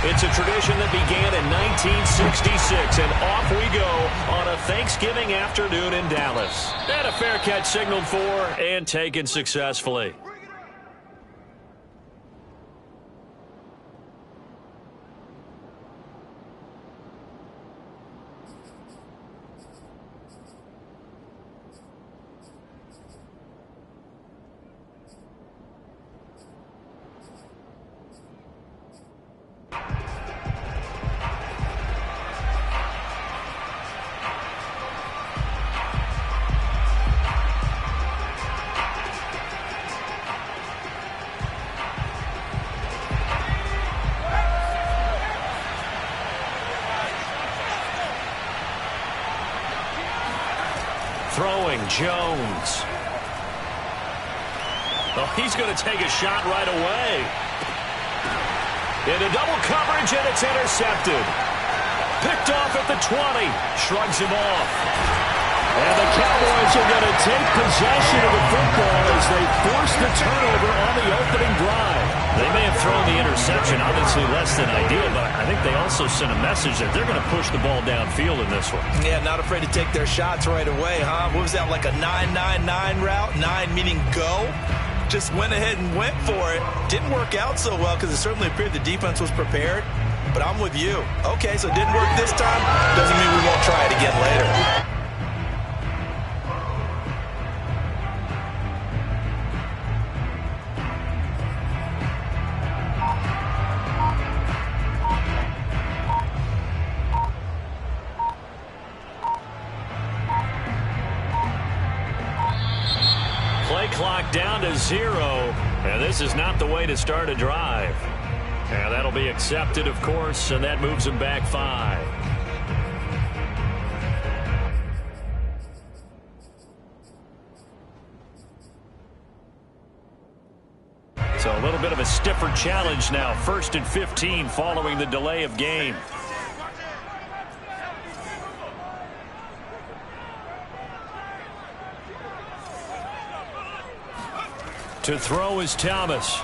It's a tradition that began in 1966, and off we go on a Thanksgiving afternoon in Dallas. And a fair catch signaled for and taken successfully. Throwing Jones. Oh, he's going to take a shot right away. Into double coverage, and it's intercepted. Picked off at the 20. Shrugs him off. And the Cowboys are going to take possession of the football as they force the turnover on the opening drive. They may have thrown the interception, obviously less than ideal, but I think they also sent a message that they're going to push the ball downfield in this one. Yeah, not afraid to take their shots right away, huh? What was that, like a 9-9-9 route? 9 meaning go? Just went ahead and went for it. Didn't work out so well because it certainly appeared the defense was prepared. But I'm with you. Okay, so it didn't work this time. Doesn't mean we won't try it again later. Play clock down to 0, and this is not the way to start a drive. And that'll be accepted, of course, and that moves him back 5. So a little bit of a stiffer challenge now. 1st and 15 following the delay of game. To throw is Thomas.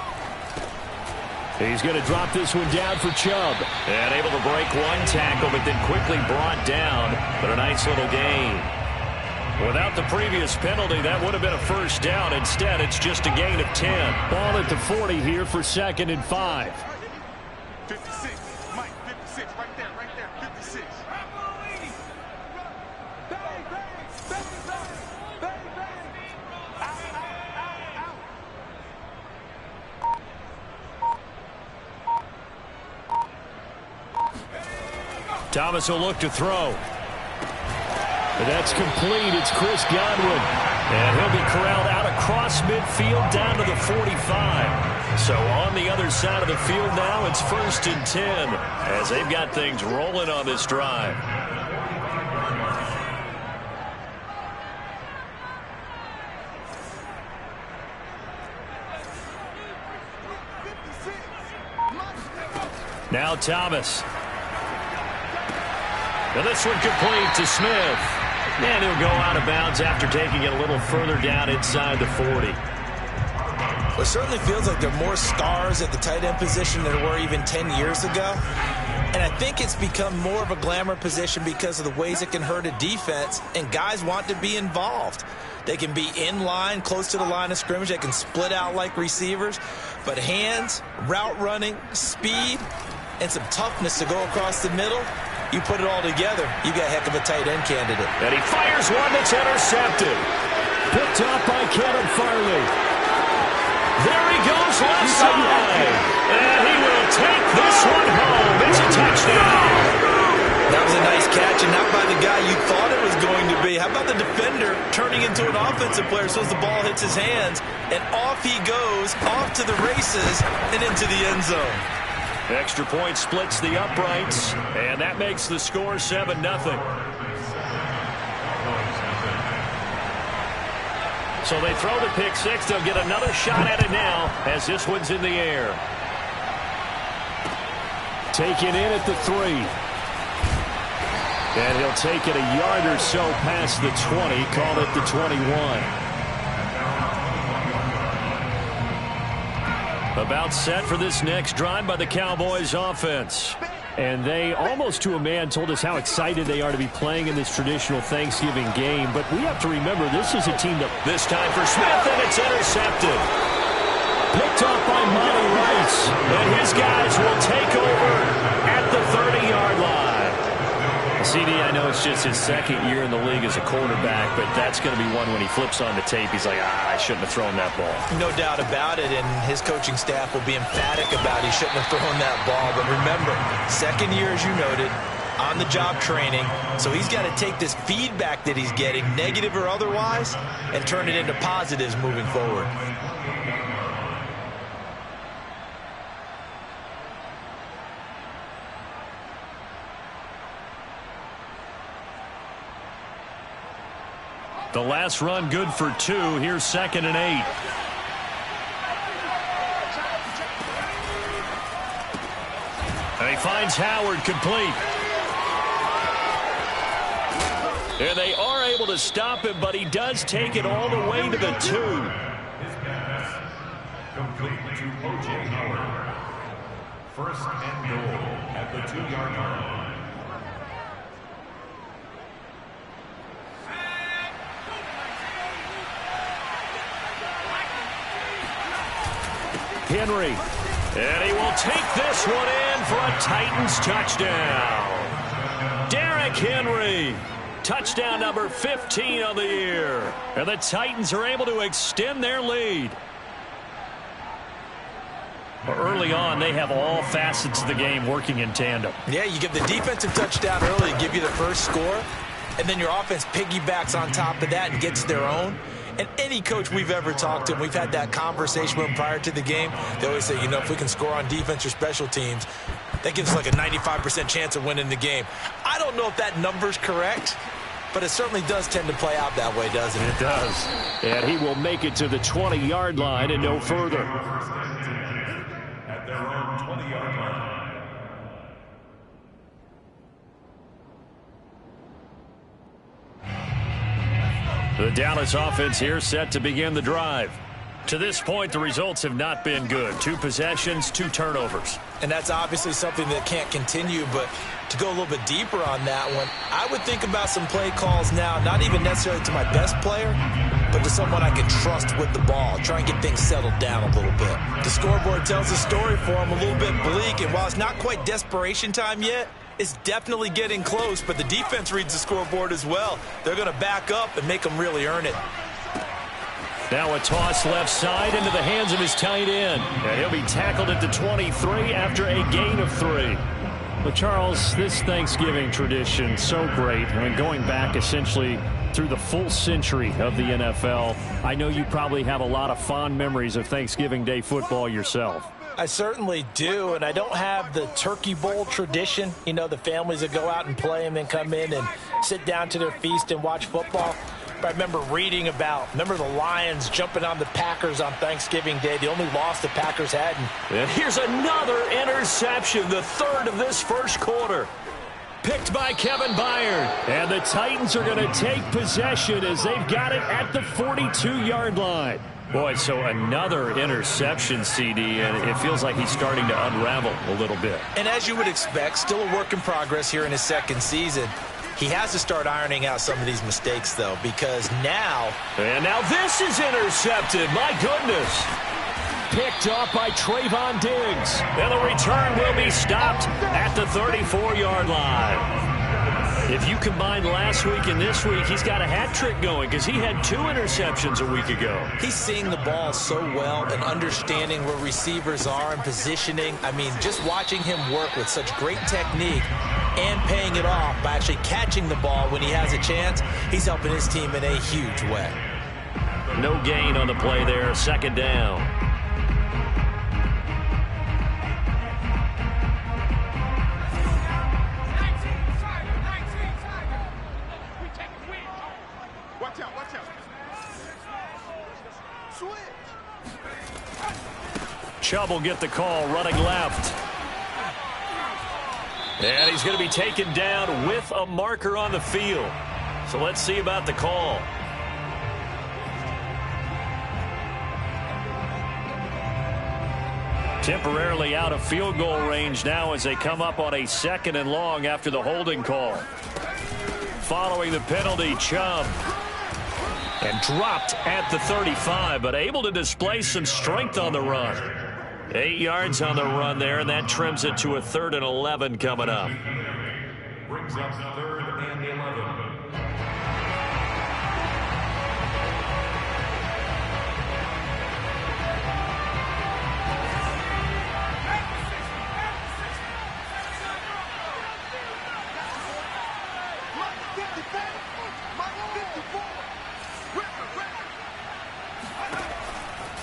He's going to drop this one down for Chubb. And able to break one tackle, but then quickly brought down. But a nice little gain. Without the previous penalty, that would have been a first down. Instead, it's just a gain of 10. Ball at the 40 here for 2nd and 5. 56, Mike, 56, right there, 56. Thomas will look to throw. But that's complete. It's Chris Godwin. And he'll be corralled out across midfield down to the 45. So on the other side of the field now, it's 1st and 10 as they've got things rolling on this drive. Now Thomas. And this one complete to Smith. And he'll go out of bounds after taking it a little further down inside the 40. Well, it certainly feels like there are more stars at the tight end position than there were even 10 years ago. And I think it's become more of a glamour position because of the ways it can hurt a defense, and guys want to be involved. They can be in line, close to the line of scrimmage. They can split out like receivers. But hands, route running, speed, and some toughness to go across the middle, you put it all together, you got a heck of a tight end candidate. And he fires one that's intercepted. Picked off by Kevin Farley. There he goes left side. And he will take this one home. It's a touchdown. That was a nice catch, and not by the guy you thought it was going to be. How about the defender turning into an offensive player so as the ball hits his hands, and off he goes, off to the races, and into the end zone. Extra point splits the uprights, and that makes the score 7-0. So they throw the pick six. They'll get another shot at it now as this one's in the air. Taken in at the 3. And he'll take it a yard or so past the 20, call it the 21. About set for this next drive by the Cowboys offense. And they, almost to a man, told us how excited they are to be playing in this traditional Thanksgiving game. But we have to remember, this is a team that... This time for Smith, and it's intercepted. Picked off by Monty Rice. And his guys will take over at the 30-yard line. CD, I know it's just his second year in the league as a quarterback, but that's going to be one when he flips on the tape, he's like, I shouldn't have thrown that ball. No doubt about it, and his coaching staff will be emphatic about he shouldn't have thrown that ball. But remember, second year, as you noted, on-the-job training, so he's got to take this feedback that he's getting, negative or otherwise, and turn it into positives moving forward. The last run good for 2. Here's 2nd and 8. And he finds Howard complete. And they are able to stop him, but he does take it all the way to the 2. His pass complete to O.J. Howard. 1st and goal at the 2-yard line. Henry, and he will take this one in for a Titans touchdown. Derrick Henry, touchdown number 15 on the year. And the Titans are able to extend their lead. Early on, they have all facets of the game working in tandem. Yeah, you give the defensive touchdown early to give you the first score, and then your offense piggybacks on top of that and gets their own. And any coach we've ever talked to, and we've had that conversation with them prior to the game, they always say, you know, if we can score on defense or special teams, that gives us like a 95% chance of winning the game. I don't know if that number's correct, but it certainly does tend to play out that way, doesn't it? It does. And he will make it to the 20-yard line and no further. At their own 20-yard line. The Dallas offense here set to begin the drive. To this point, the results have not been good. 2 possessions, 2 turnovers. And that's obviously something that can't continue, but to go a little bit deeper on that one, I would think about some play calls now, not even necessarily to my best player, but to someone I can trust with the ball. Try and get things settled down a little bit. The scoreboard tells a story for him, a little bit bleak, and while it's not quite desperation time yet, it's definitely getting close, but the defense reads the scoreboard as well. They're going to back up and make them really earn it. Now a toss left side into the hands of his tight end. And he'll be tackled at the 23 after a gain of 3. But Charles, this Thanksgiving tradition, so great. I mean, going back essentially through the full century of the NFL, I know you probably have a lot of fond memories of Thanksgiving Day football yourself. I certainly do, and I don't have the Turkey Bowl tradition. You know, the families that go out and play and then come in and sit down to their feast and watch football. But I remember reading about, remember the Lions jumping on the Packers on Thanksgiving Day, the only loss the Packers had. And here's another interception, the 3rd of this first quarter. Picked by Kevin Byard. And the Titans are going to take possession as they've got it at the 42-yard line. Boy, so another interception, CD, and it feels like he's starting to unravel a little bit. And as you would expect, still a work in progress here in his 2nd season. He has to start ironing out some of these mistakes, though, because now... And now this is intercepted. My goodness. Picked off by Trayvon Diggs. And the return will be stopped at the 34-yard line. If you combine last week and this week, he's got a hat trick going because he had 2 interceptions a week ago. He's seeing the ball so well and understanding where receivers are and positioning. I mean, just watching him work with such great technique and paying it off by actually catching the ball when he has a chance, he's helping his team in a huge way. No gain on the play there, 2nd down. Chubb will get the call running left. And he's going to be taken down with a marker on the field. So let's see about the call. Temporarily out of field goal range now as they come up on a 2nd and long after the holding call. Following the penalty, Chubb. And dropped at the 35, but able to display some strength on the run. 8 yards on the run there, and that trims it to a 3rd and 11 coming up. Brings up 3rd and 11.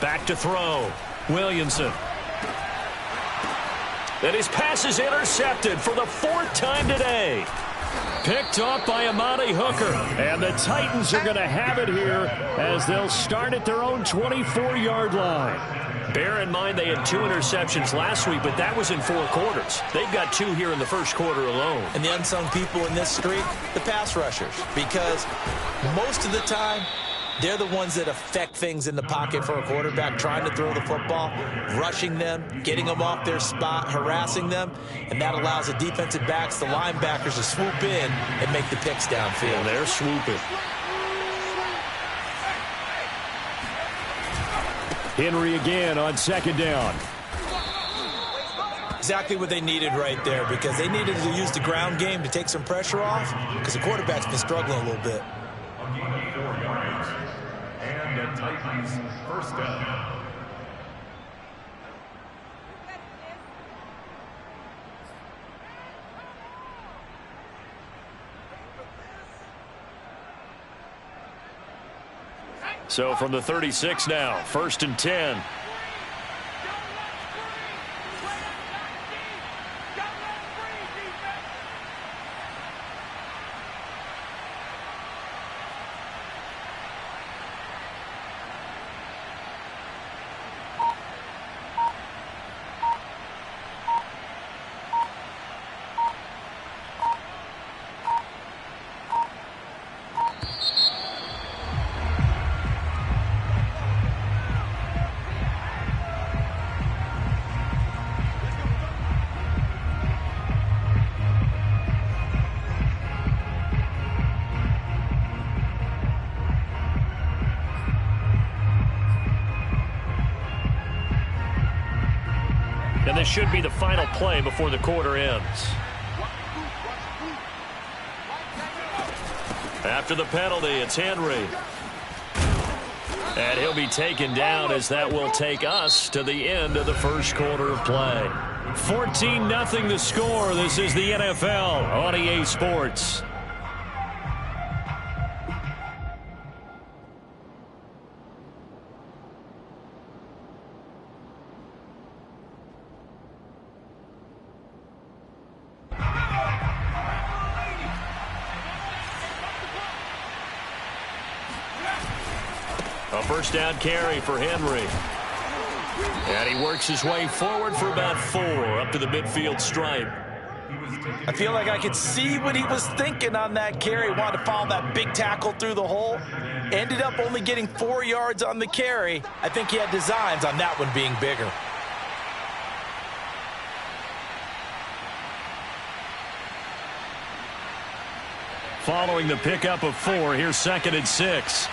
Back to throw. Williamson. And his pass is intercepted for the 4th time today. Picked off by Amani Hooker. And the Titans are going to have it here as they'll start at their own 24-yard line. Bear in mind they had 2 interceptions last week, but that was in 4 quarters. They've got 2 here in the first quarter alone. And the unsung people in this streak, the pass rushers. Because most of the time, they're the ones that affect things in the pocket for a quarterback, trying to throw the football, rushing them, getting them off their spot, harassing them, and that allows the defensive backs, the linebackers, to swoop in and make the picks downfield. And they're swooping. Henry again on 2nd down. Exactly what they needed right there, because they needed to use the ground game to take some pressure off, because the quarterback's been struggling a little bit. A gain of 4 yards. And the Titans 1st down. So from the 36 now, 1st and 10. And this should be the final play before the quarter ends. After the penalty, it's Henry. And he'll be taken down as that will take us to the end of the first quarter of play. 14-0 the score. This is the NFL on EA Sports. A first down carry for Henry. And he works his way forward for about 4 up to the midfield stripe. I feel like I could see what he was thinking on that carry. Wanted to follow that big tackle through the hole. Ended up only getting 4 yards on the carry. I think he had designs on that one being bigger. Following the pickup of 4, here's 2nd and 6.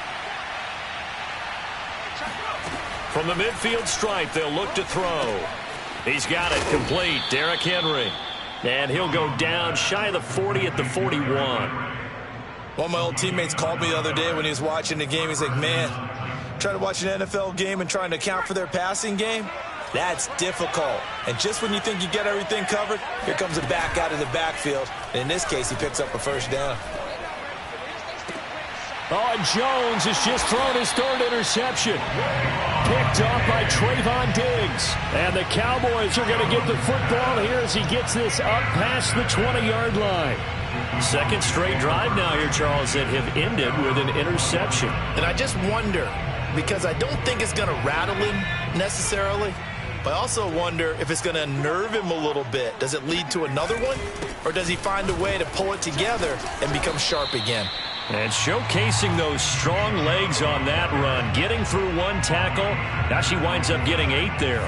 From the midfield stripe, they'll look to throw. He's got it complete. Derrick Henry. And he'll go down shy of the 40 at the 41. One of my old teammates called me the other day when he was watching the game. He's like, man, trying to watch an NFL game and trying to account for their passing game, that's difficult. And just when you think you get everything covered, here comes a back out of the backfield. And in this case, he picks up a first down. Oh, and Jones has just thrown his 3rd interception. Picked off by Trayvon Diggs. And the Cowboys are going to get the football here as he gets this up past the 20-yard line. 2nd straight drive now here, Charles, that have ended with an interception. And I just wonder, because I don't think it's going to rattle him necessarily, but I also wonder if it's going to unnerve him a little bit. Does it lead to another one? Or does he find a way to pull it together and become sharp again? And showcasing those strong legs on that run, getting through 1 tackle. Now she winds up getting 8 there.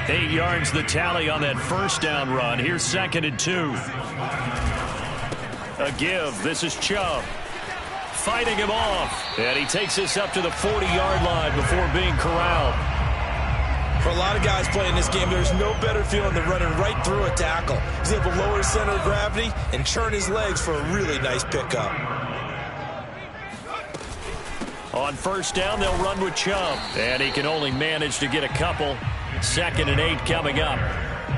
8 yards the tally on that first down run. Here's 2nd and 2. A give. This is Chubb. Fighting him off. And he takes this up to the 40-yard line before being corralled. For a lot of guys playing this game, there's no better feeling than running right through a tackle. He's able to lower his center of gravity and churn his legs for a really nice pickup. On first down, they'll run with Chubb. And he can only manage to get a couple. 2nd and 8 coming up.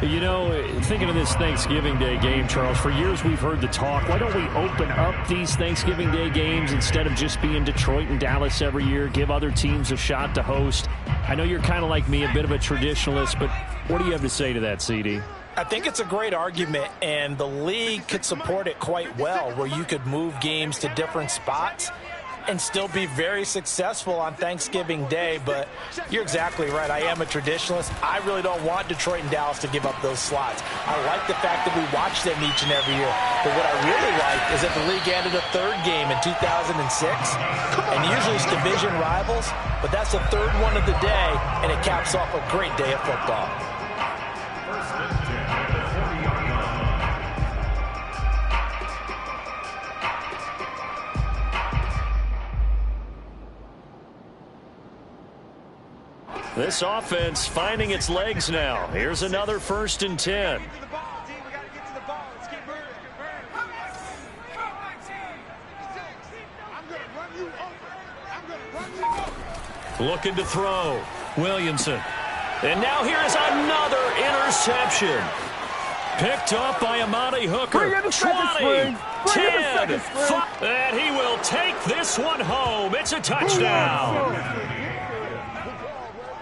You know, thinking of this Thanksgiving Day game, Charles, for years we've heard the talk, why don't we open up these Thanksgiving Day games instead of just being Detroit and Dallas every year, give other teams a shot to host? I know you're kind of like me, a bit of a traditionalist, but what do you have to say to that, CD? I think it's a great argument, and the league could support it quite well, where you could move games to different spots and still be very successful on Thanksgiving Day. But you're exactly right. I am a traditionalist. I really don't want Detroit and Dallas to give up those slots. I like the fact that we watch them each and every year. But what I really like is that the league added a third game in 2006. And usually it's division rivals, but that's the third one of the day, and it caps off a great day of football. This offense finding its legs now. Here's another 1st and 10. Looking to throw. Williamson. And now here is another interception. Picked up by Amani Hooker. 20, 10, 5, and he will take this one home. It's a touchdown.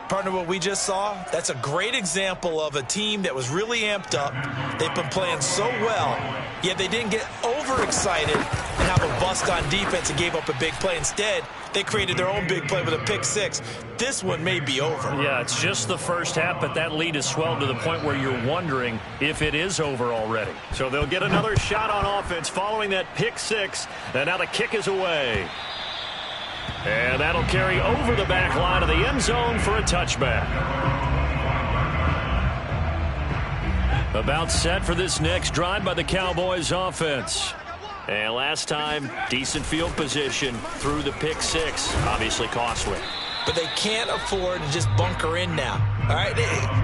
Partner, what we just saw, that's a great example of a team that was really amped up. They've been playing so well, yet they didn't get overexcited and have a bust on defense and gave up a big play. Instead, they created their own big play with a pick six. This one may be over. Yeah, it's just the first half, but that lead has swelled to the point where you're wondering if it is over already. So they'll get another shot on offense following that pick six, and now the kick is away. And that'll carry over the back line of the end zone for a touchback. About set for this next drive by the Cowboys offense. And last time, decent field position through the pick six. Obviously costly. But they can't afford to just bunker in now. All right,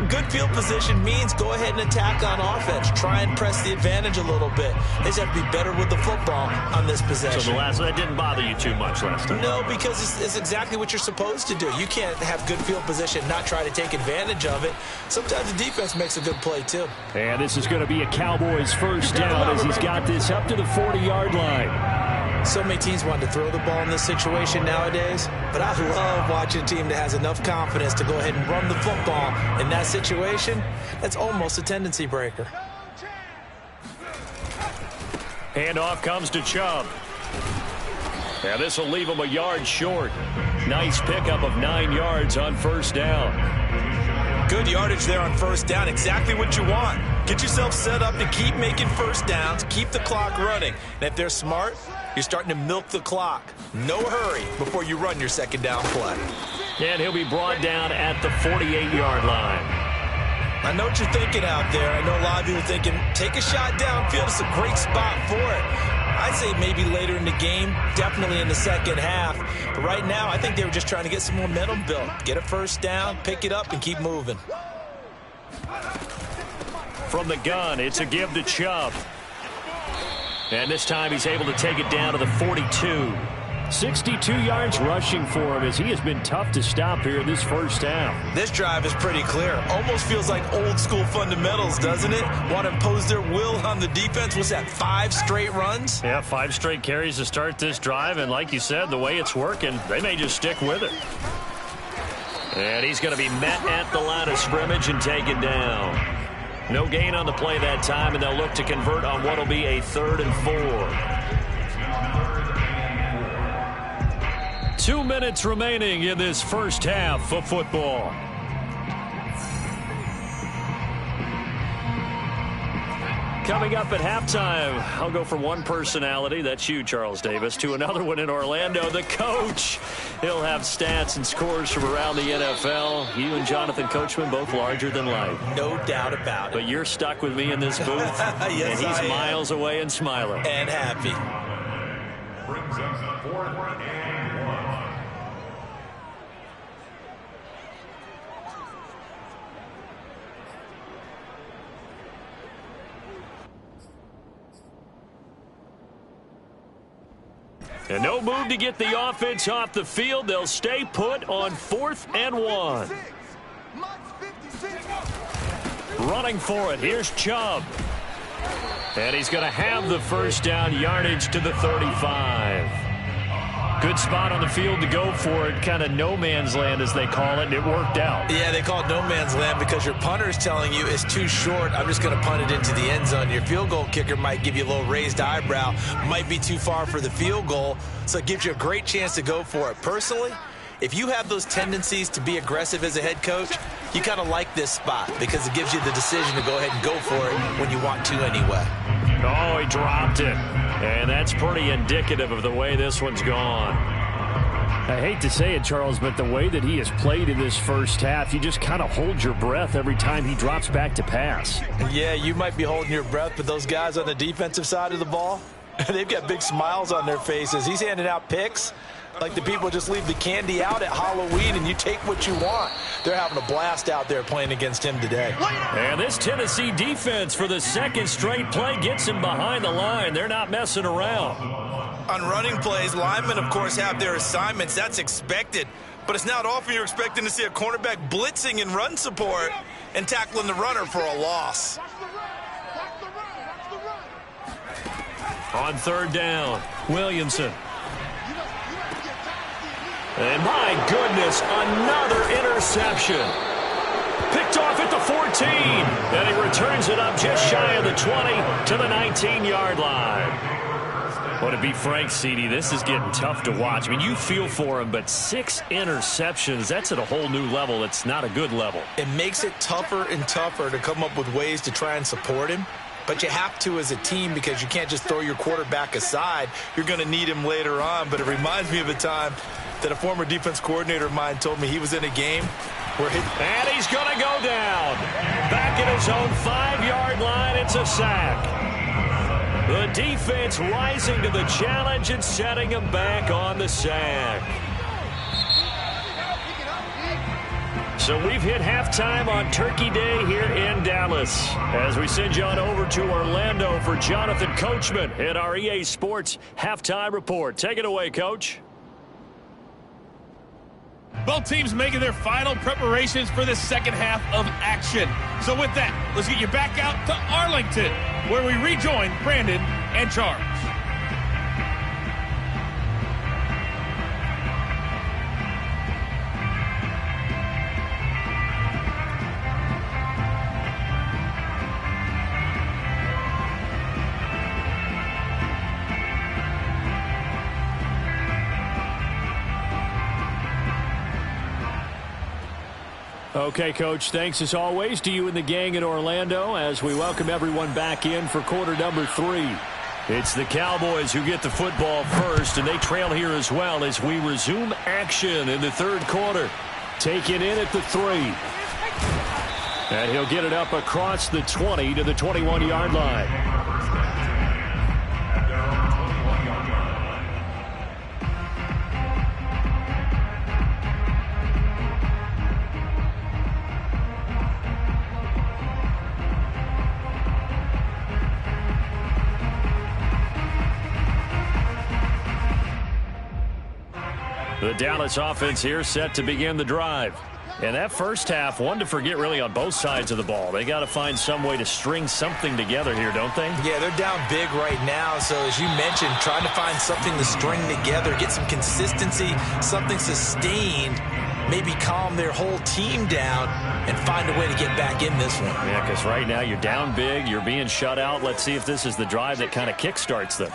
good field position means go ahead and attack on offense. Try and press the advantage a little bit. They just have to be better with the football on this possession. So that didn't bother you too much last time? No, because it's exactly what you're supposed to do. You can't have good field position and not try to take advantage of it. Sometimes the defense makes a good play, too. And this is going to be a Cowboys first down as he's got this up to the 40-yard line. So many teams want to throw the ball in this situation nowadays, but I love watching a team that has enough confidence to go ahead and run the football in that situation. That's almost a tendency breaker. Handoff comes to Chubb. Now this will leave him a yard short. Nice pickup of 9 yards on first down. Good yardage there on first down. Exactly what you want. Get yourself set up to keep making first downs, keep the clock running. And if they're smart, you're starting to milk the clock. No hurry before you run your second down play. And he'll be brought down at the 48-yard line. I know what you're thinking out there. I know a lot of you are thinking, take a shot downfield. It's a great spot for it. I'd say maybe later in the game, definitely in the second half. But right now, I think they were just trying to get some momentum built. Get a first down, pick it up, and keep moving. From the gun, it's a give to Chubb. And this time he's able to take it down to the 42. 62 yards rushing for him as he has been tough to stop here in this first half. This drive is pretty clear. Almost feels like old school fundamentals, doesn't it? Want to impose their will on the defense. What's that, 5 straight runs? Yeah, 5 straight carries to start this drive. And like you said, the way it's working, they may just stick with it. And he's going to be met at the line of scrimmage and taken down. No gain on the play that time, and they'll look to convert on what will be a 3rd and 4. 2 minutes remaining in this first half of football. Coming up at halftime, I'll go from one personality, that's you, Charles Davis, to another one in Orlando, the coach. He'll have stats and scores from around the NFL. You and Jonathan Coachman, both larger than life. No doubt about it. But you're stuck with me in this booth, yes, and he's miles away and smiling. And happy. Brings us 4th and 1. And no move to get the offense off the field. They'll stay put on 4th and 1. Running for it. Here's Chubb. And he's going to have the first down, yardage to the 35. Good spot on the field to go for it. Kind of no man's land, as they call it, and it worked out. Yeah, they call it no man's land because your punter is telling you it's too short. I'm just going to punt it into the end zone. Your field goal kicker might give you a little raised eyebrow, might be too far for the field goal, so it gives you a great chance to go for it. Personally, if you have those tendencies to be aggressive as a head coach, you kind of like this spot because it gives you the decision to go ahead and go for it when you want to anyway. Oh, he dropped it. And that's pretty indicative of the way this one's gone. I hate to say it, Charles, but the way that he has played in this first half, you just kind of hold your breath every time he drops back to pass. Yeah, you might be holding your breath, but those guys on the defensive side of the ball, they've got big smiles on their faces. He's handing out picks like the people just leave the candy out at Halloween and you take what you want. They're having a blast out there playing against him today. And this Tennessee defense for the second straight play gets him behind the line. They're not messing around. On running plays, linemen, of course, have their assignments. That's expected. But it's not often you're expecting to see a cornerback blitzing in run support and tackling the runner for a loss. On 3rd down, Williamson. And my goodness, another interception. Picked off at the 14. And he returns it up just shy of the 20 to the 19-yard line. Well, to be frank, CD, this is getting tough to watch. I mean, you feel for him, but 6 interceptions, that's at a whole new level. It's not a good level. It makes it tougher and tougher to come up with ways to try and support him. But you have to as a team because you can't just throw your quarterback aside. You're going to need him later on. But it reminds me of a time that a former defense coordinator of mine told me he was in a game where and he's going to go down. Back at his own 5-yard line, it's a sack. The defense rising to the challenge and setting him back on the sack. So we've hit halftime on Turkey Day here in Dallas. As we send you on over to Orlando for Jonathan Coachman at our EA Sports Halftime Report. Take it away, Coach. Both teams making their final preparations for the second half of action. So with that, let's get you back out to Arlington, where we rejoin Brandon and Charles. Okay, Coach, thanks as always to you and the gang in Orlando as we welcome everyone back in for quarter number 3. It's the Cowboys who get the football first, and they trail here as well as we resume action in the 3rd quarter. Taken in at the 3. And he'll get it up across the 20 to the 21-yard line. The Dallas offense here set to begin the drive. And that first half, one to forget really on both sides of the ball. They got to find some way to string something together here, don't they? Yeah, they're down big right now. So as you mentioned, trying to find something to string together, get some consistency, something sustained, maybe calm their whole team down and find a way to get back in this one. Yeah, because right now you're down big, you're being shut out. Let's see if this is the drive that kind of kickstarts them.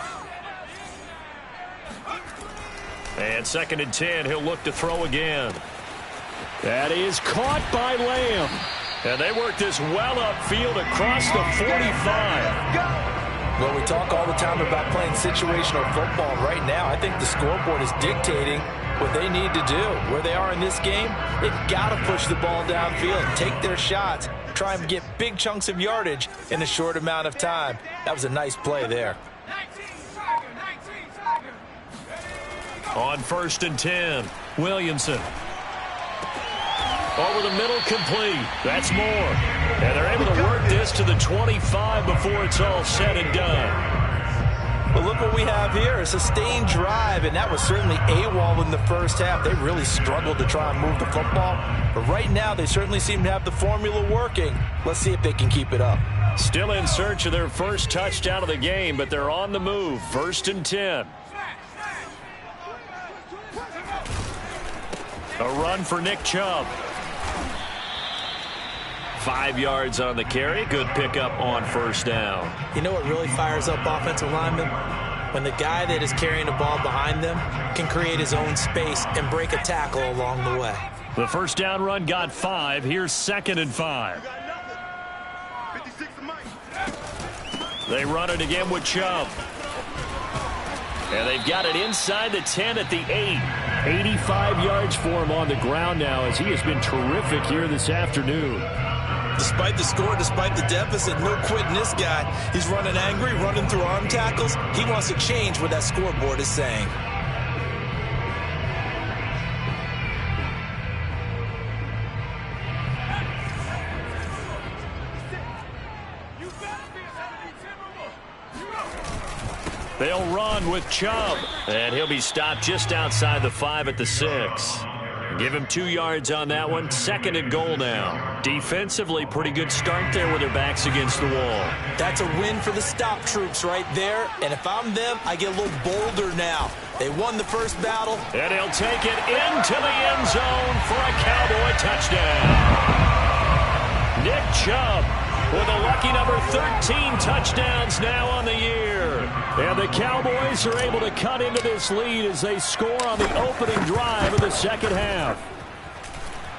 And 2nd and 10, he'll look to throw again. That is caught by Lamb. And they work this well upfield across the 45. Well, we talk all the time about playing situational football. Right now, I think the scoreboard is dictating what they need to do. Where they are in this game, they've got to push the ball downfield, take their shots, try and get big chunks of yardage in a short amount of time. That was a nice play there. On 1st and 10, Williamson. Over the middle, complete. That's more. And they're able to work this to the 25 before it's all said and done. Well, look what we have here, a sustained drive, and that was certainly AWOL in the first half. They really struggled to try and move the football. But right now, they certainly seem to have the formula working. Let's see if they can keep it up. Still in search of their first touchdown of the game, but they're on the move. 1st and 10. A run for Nick Chubb. 5 yards on the carry. Good pickup on 1st down. You know what really fires up offensive linemen? When the guy that is carrying the ball behind them can create his own space and break a tackle along the way. The 1st down run got 5. Here's 2nd and 5. They run it again with Chubb. And they've got it inside the 10 at the 8. 85 yards for him on the ground now as he has been terrific here this afternoon. Despite the score, despite the deficit, no quitting this guy. He's running angry, running through arm tackles. He wants to change what that scoreboard is saying. They'll run with Chubb, and he'll be stopped just outside the 5 at the 6. Give him 2 yards on that one. 2nd and goal now. Defensively, pretty good start there with their backs against the wall. That's a win for the stop troops right there, and if I'm them, I get a little bolder now. They won the first battle. And he'll take it into the end zone for a Cowboy touchdown. Nick Chubb with a lucky number 13 touchdowns now on the year. And the Cowboys are able to cut into this lead as they score on the opening drive of the second half.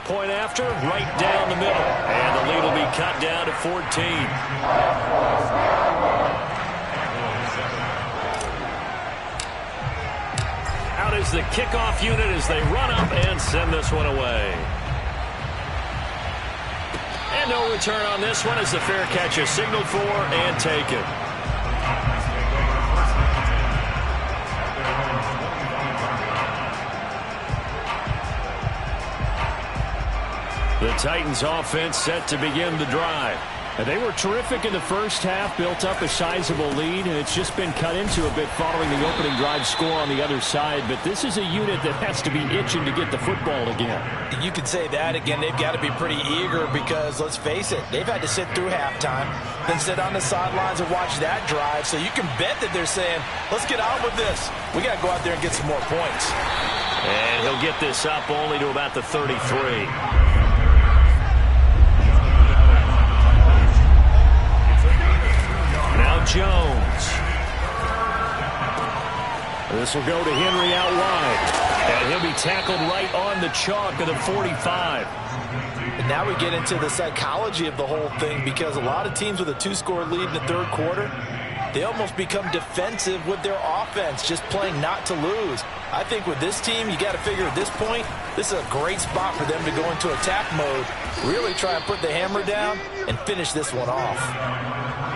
Point after, right down the middle. And the lead will be cut down to 14. Out is the kickoff unit as they run up and send this one away. And no return on this one as the fair catch is signaled for and taken. The Titans offense set to begin the drive. And they were terrific in the first half, built up a sizable lead, and it's just been cut into a bit following the opening drive score on the other side. But this is a unit that has to be itching to get the football again. You could say that again. They've got to be pretty eager because, let's face it, they've had to sit through halftime, then sit on the sidelines and watch that drive. So you can bet that they're saying, let's get on with this. We got to go out there and get some more points. And he'll get this up only to about the 33. Jones. This will go to Henry out wide. And he'll be tackled right on the chalk of the 45. And now we get into the psychology of the whole thing because a lot of teams with a 2-score lead in the third quarter, they almost become defensive with their offense, just playing not to lose. I think with this team, you got to figure at this point, this is a great spot for them to go into attack mode, really try and put the hammer down and finish this one off.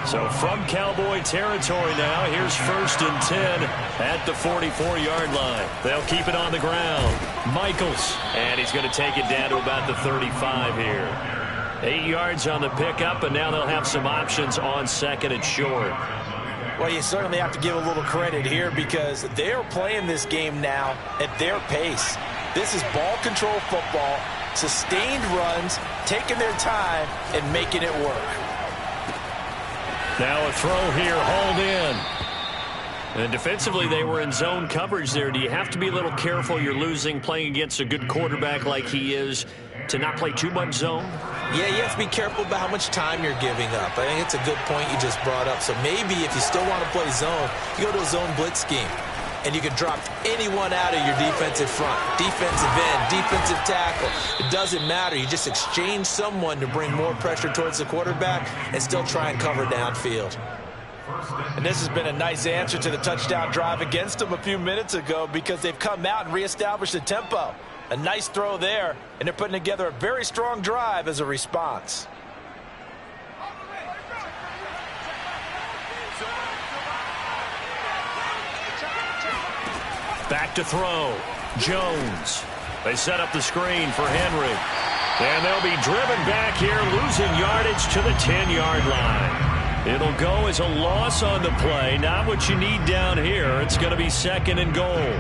So from Cowboy territory now, here's 1st and 10 at the 44-yard line. They'll keep it on the ground. Michaels, and he's going to take it down to about the 35 here. 8 yards on the pickup, and now they'll have some options on 2nd and short. Well, you certainly have to give a little credit here because they're playing this game now at their pace. This is ball control football, sustained runs, taking their time, and making it work. Now a throw here, hauled in. And defensively, they were in zone coverage there. Do you have to be a little careful? You're losing playing against a good quarterback like he is to not play too much zone? Yeah, you have to be careful about how much time you're giving up. I think it's a good point you just brought up. So maybe if you still want to play zone, you go to a zone blitz scheme. and you can drop anyone out of your defensive front. Defensive end, defensive tackle. It doesn't matter. You just exchange someone to bring more pressure towards the quarterback and still try and cover downfield. And this has been a nice answer to the touchdown drive against them a few minutes ago because they've come out and reestablished the tempo. A nice throw there, and they're putting together a very strong drive as a response. Back to throw. Jones. They set up the screen for Henry. And they'll be driven back here, losing yardage to the 10-yard line. It'll go as a loss on the play. Not what you need down here. It's going to be 2nd and goal.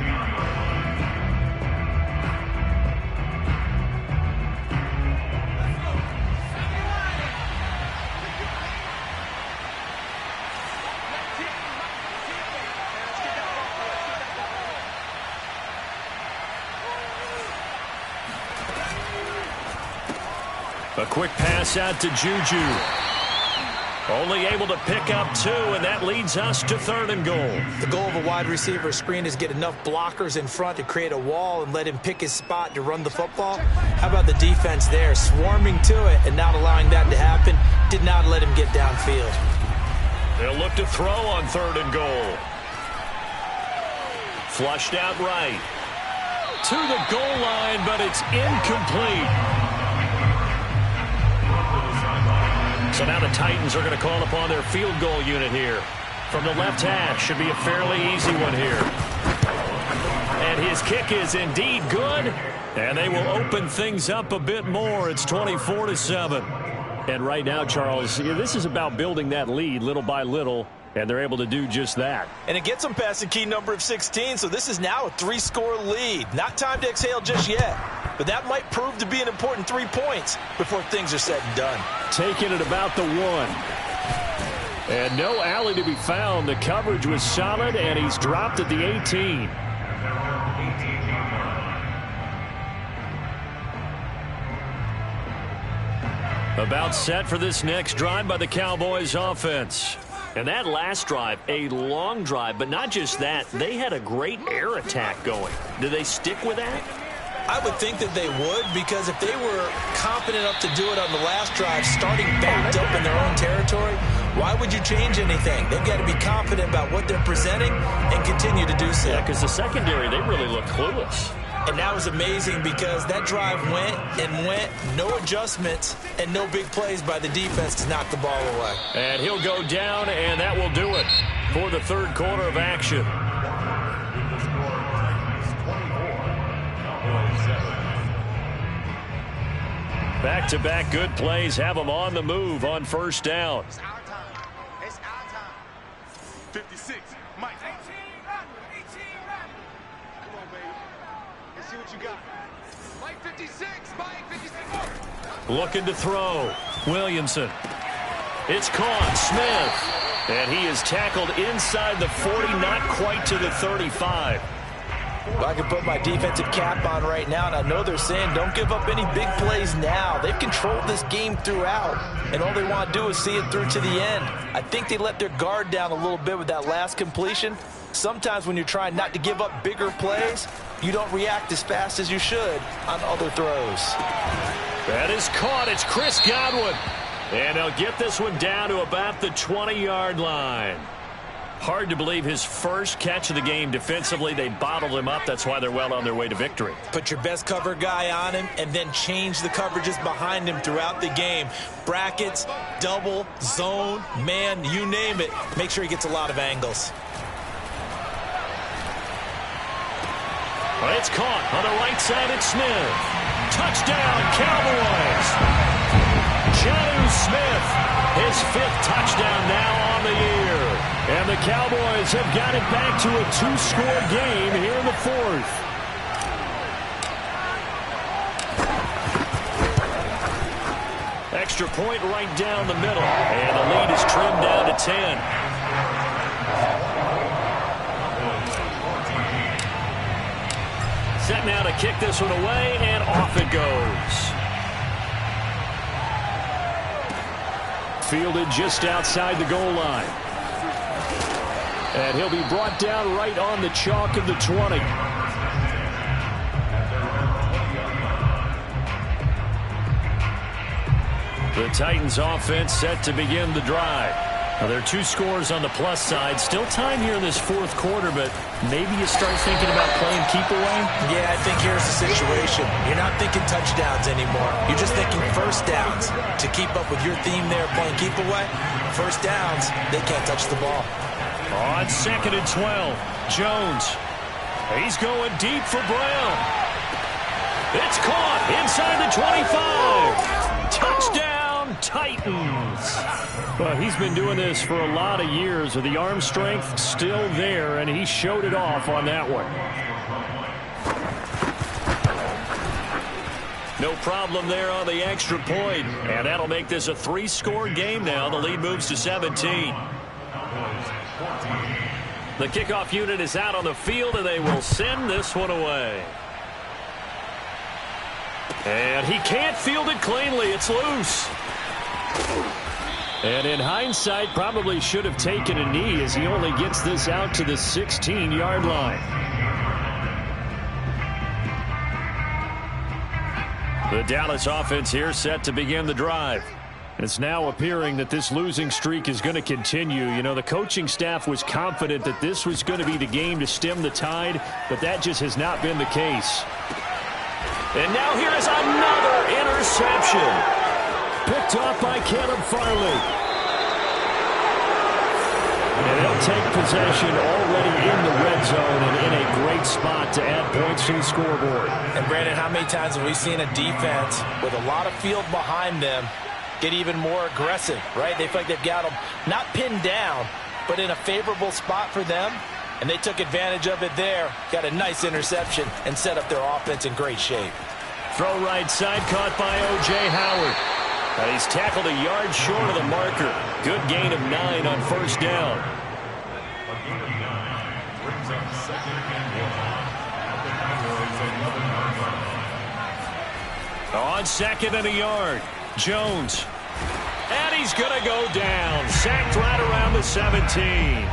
A quick pass out to Juju. Only able to pick up 2, and that leads us to 3rd and goal. The goal of a wide receiver screen is get enough blockers in front to create a wall and let him pick his spot to run the football. How about the defense there, swarming to it and not allowing that to happen? Did not let him get downfield. They'll look to throw on 3rd and goal. Flushed out right. To the goal line, but it's incomplete. So now the Titans are going to call upon their field goal unit here. From the left hash, should be a fairly easy one here. And his kick is indeed good. And they will open things up a bit more. It's 24-7. And right now, Charles, this is about building that lead little by little. And they're able to do just that. And it gets them past the key number of 16, so this is now a 3-score lead. Not time to exhale just yet, but that might prove to be an important 3 points before things are said and done. Taking it about the 1. And no alley to be found. The coverage was solid, and he's dropped at the 18. About set for this next drive by the Cowboys offense. And that last drive, a long drive, but not just that. They had a great air attack going. Do they stick with that? I would think that they would, because if they were confident enough to do it on the last drive, starting backed up in their own territory, why would you change anything? They've got to be confident about what they're presenting and continue to do so. Yeah, because the secondary, they really look clueless. And that was amazing because that drive went and went, no adjustments, and no big plays by the defense to knock the ball away. And he'll go down, and that will do it for the 3rd quarter of action. Back-to-back good plays have them on the move on 1st down. It's our time. It's our time. 56, Mike. 18, come on, baby. Let's see what you got. Mike 56, Mike 56. Looking to throw. Williamson. It's caught. Smith. And he is tackled inside the 40, not quite to the 35. Well, I can put my defensive cap on right now, and I know they're saying don't give up any big plays now. They've controlled this game throughout, and all they want to do is see it through to the end. I think they let their guard down a little bit with that last completion. Sometimes when you're trying not to give up bigger plays, you don't react as fast as you should on other throws. That is caught. It's Chris Godwin. And they'll get this one down to about the 20-yard line. Hard to believe his first catch of the game defensively. They bottled him up. That's why they're well on their way to victory. Put your best cover guy on him and then change the coverages behind him throughout the game. Brackets, double, zone, man, you name it. Make sure he gets a lot of angles. Well, it's caught on the right side. It's Smith. Touchdown, Cowboys. Jonnu Smith, his 5th touchdown now on the year. And the Cowboys have got it back to a 2-score game here in the 4th. Extra point right down the middle. And the lead is trimmed down to 10. Set now to kick this one away, and off it goes. Fielded just outside the goal line. And he'll be brought down right on the chalk of the 20. The Titans offense set to begin the drive. Now, there are 2 scores on the plus side. Still time here in this fourth quarter, but maybe you start thinking about playing keep away? Yeah, I think here's the situation. You're not thinking touchdowns anymore. You're just thinking first downs. To keep up with your theme there, playing keep away, first downs, they can't touch the ball. On 2nd and 12, Jones. He's going deep for Brown. It's caught inside the 25. Touchdown, Titans. Well, he's been doing this for a lot of years with the arm strength still there, and he showed it off on that one. No problem there on the extra point, and that'll make this a 3-score game now. The lead moves to 17. The kickoff unit is out on the field, and they will send this one away. And he can't field it cleanly. It's loose. And in hindsight, probably should have taken a knee as he only gets this out to the 16-yard line. The Dallas offense here set to begin the drive. It's now appearing that this losing streak is going to continue. You know, the coaching staff was confident that this was going to be the game to stem the tide, but that just has not been the case. And now here is another interception. Picked off by Caleb Farley. And they'll take possession already in the red zone and in a great spot to add points to the scoreboard. And Brandon, how many times have we seen a defense with a lot of field behind them get even more aggressive, right? They feel like they've got them not pinned down, but in a favorable spot for them. And they took advantage of it there. Got a nice interception and set up their offense in great shape. Throw right side caught by O.J. Howard. And he's tackled a yard short of the marker. Good gain of 9 on first down. On 2nd and a yard, Jones. And he's going to go down. Sacked right around the 17.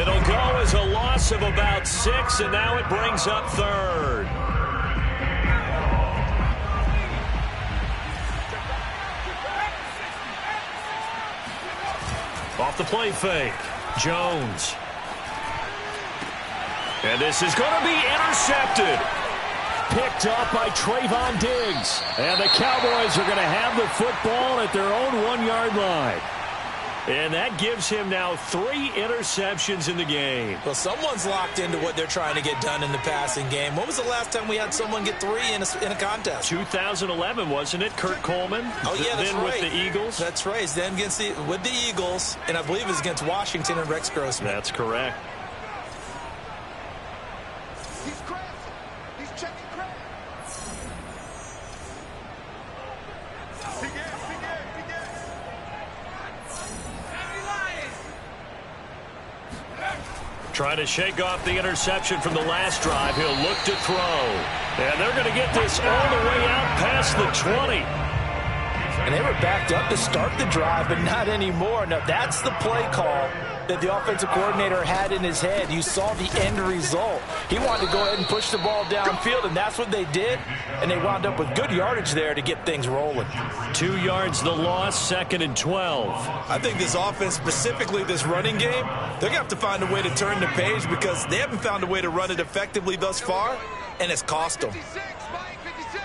It'll go as a loss of about 6, and now it brings up 3rd. Off the play fake, Jones. And this is going to be intercepted. Picked up by Trayvon Diggs. And the Cowboys are going to have the football at their own 1-yard line. And that gives him now 3 interceptions in the game. Well, someone's locked into what they're trying to get done in the passing game. When was the last time we had someone get 3 in a contest? 2011, wasn't it? Kurt Coleman. Oh, yeah, that's then right. with the Eagles. That's right. Then with the Eagles, and I believe it was against Washington and Rex Grossman. That's correct. He's crazy. He's checking crazy. Trying to shake off the interception from the last drive. He'll look to throw. And they're going to get this all the way out past the 20. And they were backed up to start the drive, but not anymore. Now, that's the play call that the offensive coordinator had in his head. You saw the end result. He wanted to go ahead and push the ball downfield, and that's what they did. And they wound up with good yardage there to get things rolling. 2 yards the loss, 2nd and 12. I think this offense, specifically this running game, they're going to have to find a way to turn the page because they haven't found a way to run it effectively thus far, and it's cost them. 56, Mike 56.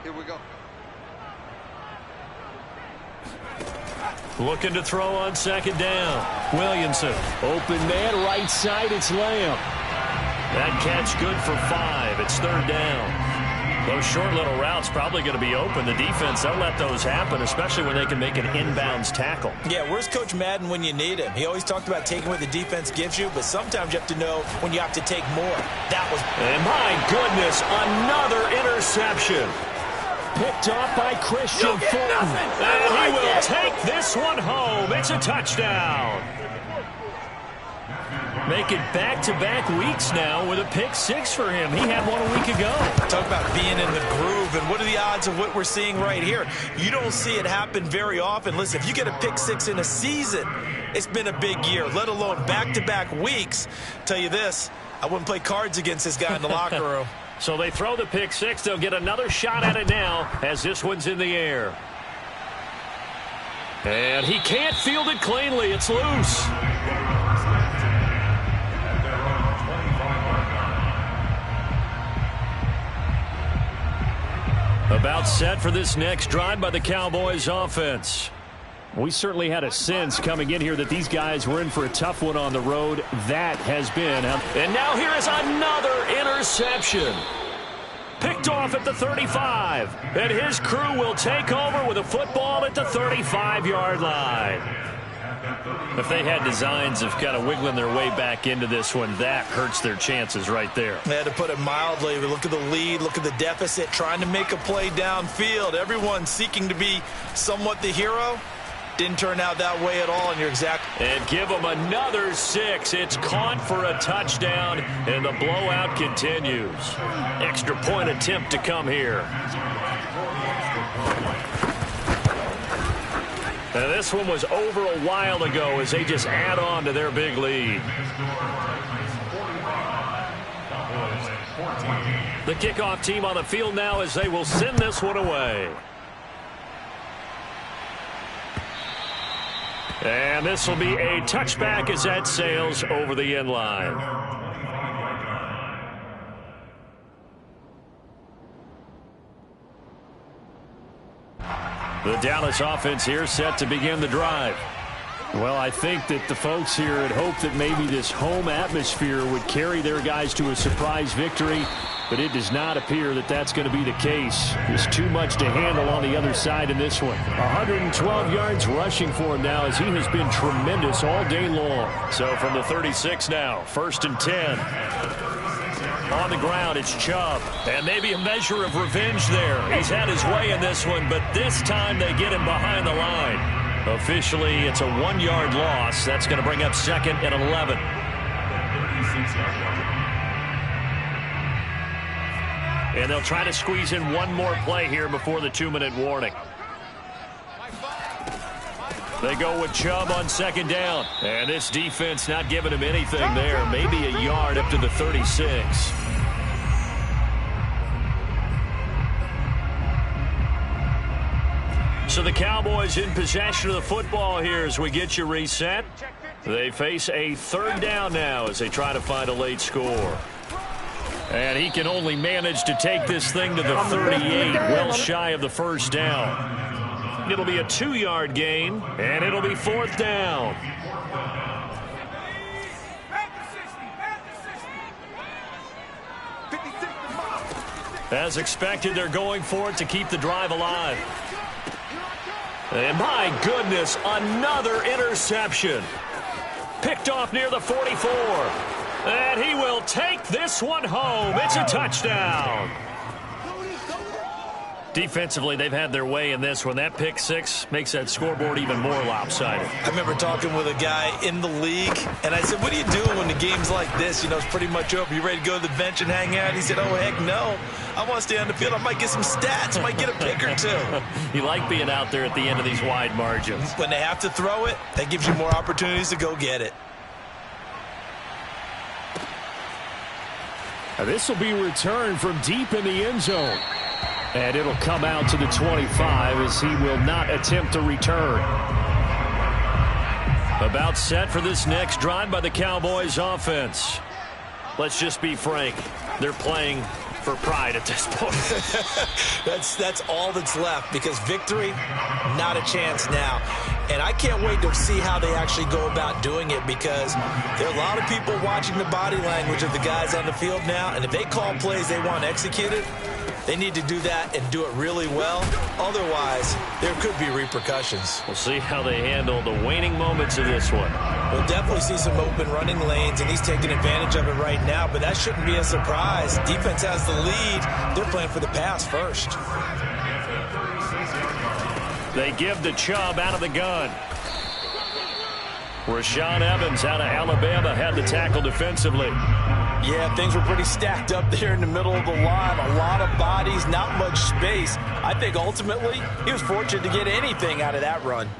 Here we go. Looking to throw on 2nd down. Williamson. Open man, right side, it's Lamb. That catch good for 5. It's 3rd down. Those short little routes probably going to be open. The defense, they'll let those happen, especially when they can make an inbounds tackle. Yeah, where's Coach Madden when you need him? He always talked about taking what the defense gives you, but sometimes you have to know when you have to take more. That was... And my goodness, another interception. Picked off by Christian Fulton. And he will take this one home. It's a touchdown. Make it back-to-back weeks now with a pick six for him. He had one a week ago. Talk about being in the groove, and what are the odds of what we're seeing right here? You don't see it happen very often. Listen, if you get a pick six in a season, it's been a big year, let alone back-to-back weeks. Tell you this, I wouldn't play cards against this guy in the locker room. So they throw the pick six. They'll get another shot at it now as this one's in the air. And he can't field it cleanly. It's loose. About set for this next drive by the Cowboys offense. We certainly had a sense coming in here that these guys were in for a tough one on the road. That has been. And now here is another interception. Picked off at the 35. And his crew will take over with a football at the 35-yard line. If they had designs of kind of wiggling their way back into this one, that hurts their chances right there. They had to put it mildly. Look at the lead, look at the deficit, trying to make a play downfield. Everyone seeking to be somewhat the hero. Didn't turn out that way at all, and you're exact. And give them another 6. It's caught for a touchdown, and the blowout continues. Extra point attempt to come here. And this one was over a while ago as they just add on to their big lead. The kickoff team on the field now as they will send this one away. And this will be a touchback as that sails over the end line. The Dallas offense here set to begin the drive. Well, I think that the folks here had hoped that maybe this home atmosphere would carry their guys to a surprise victory, but it does not appear that that's going to be the case. There's too much to handle on the other side in this one. 112 yards rushing for him now as he has been tremendous all day long. So from the 36 now, 1st and 10. On the ground, it's Chubb. And maybe a measure of revenge there. He's had his way in this one, but this time they get him behind the line. Officially, it's a 1-yard loss. That's going to bring up 2nd and 11. And they'll try to squeeze in one more play here before the 2-minute warning. They go with Chubb on 2nd down. And this defense not giving him anything there. Maybe a yard up to the 36. So the Cowboys in possession of the football here as we get you reset. They face a 3rd down now as they try to find a late score. And he can only manage to take this thing to the 38, well shy of the 1st down. It'll be a 2-yard gain, and it'll be 4th down. As expected, they're going for it to keep the drive alive. And my goodness, another interception. Picked off near the 44. And he will take this one home. It's a touchdown. Defensively, they've had their way in this one. That pick six makes that scoreboard even more lopsided. I remember talking with a guy in the league, and I said, what are you doing when the game's like this? You know, it's pretty much over. You ready to go to the bench and hang out? He said, oh, heck no. I want to stay on the field. I might get some stats. I might get a pick or two. You like being out there at the end of these wide margins. When they have to throw it, that gives you more opportunities to go get it. Now this will be returned from deep in the end zone. And it'll come out to the 25 as he will not attempt a return. About set for this next drive by the Cowboys offense. Let's just be frank. They're playing for pride at this point. That's all that's left, because victory, not a chance now. And I can't wait to see how they actually go about doing it, because there are a lot of people watching the body language of the guys on the field now, and if they call plays they want executed, they need to do that and do it really well. Otherwise, there could be repercussions. We'll see how they handle the waning moments of this one. We'll definitely see some open running lanes, and he's taking advantage of it right now, but that shouldn't be a surprise. Defense has the lead. They're playing for the pass first. They give the Chubb out of the gun. Rashaan Evans out of Alabama had the tackle defensively. Yeah, things were pretty stacked up there in the middle of the line. A lot of bodies, not much space. I think ultimately he was fortunate to get anything out of that run.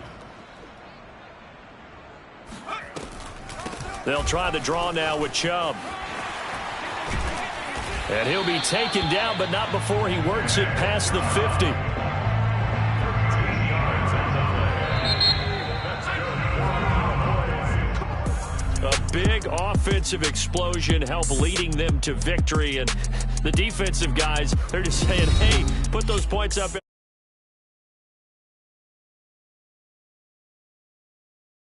They'll try the draw now with Chubb. And he'll be taken down, but not before he works it past the 50. A big offensive explosion helped leading them to victory. And the defensive guys, they're just saying, hey, put those points up.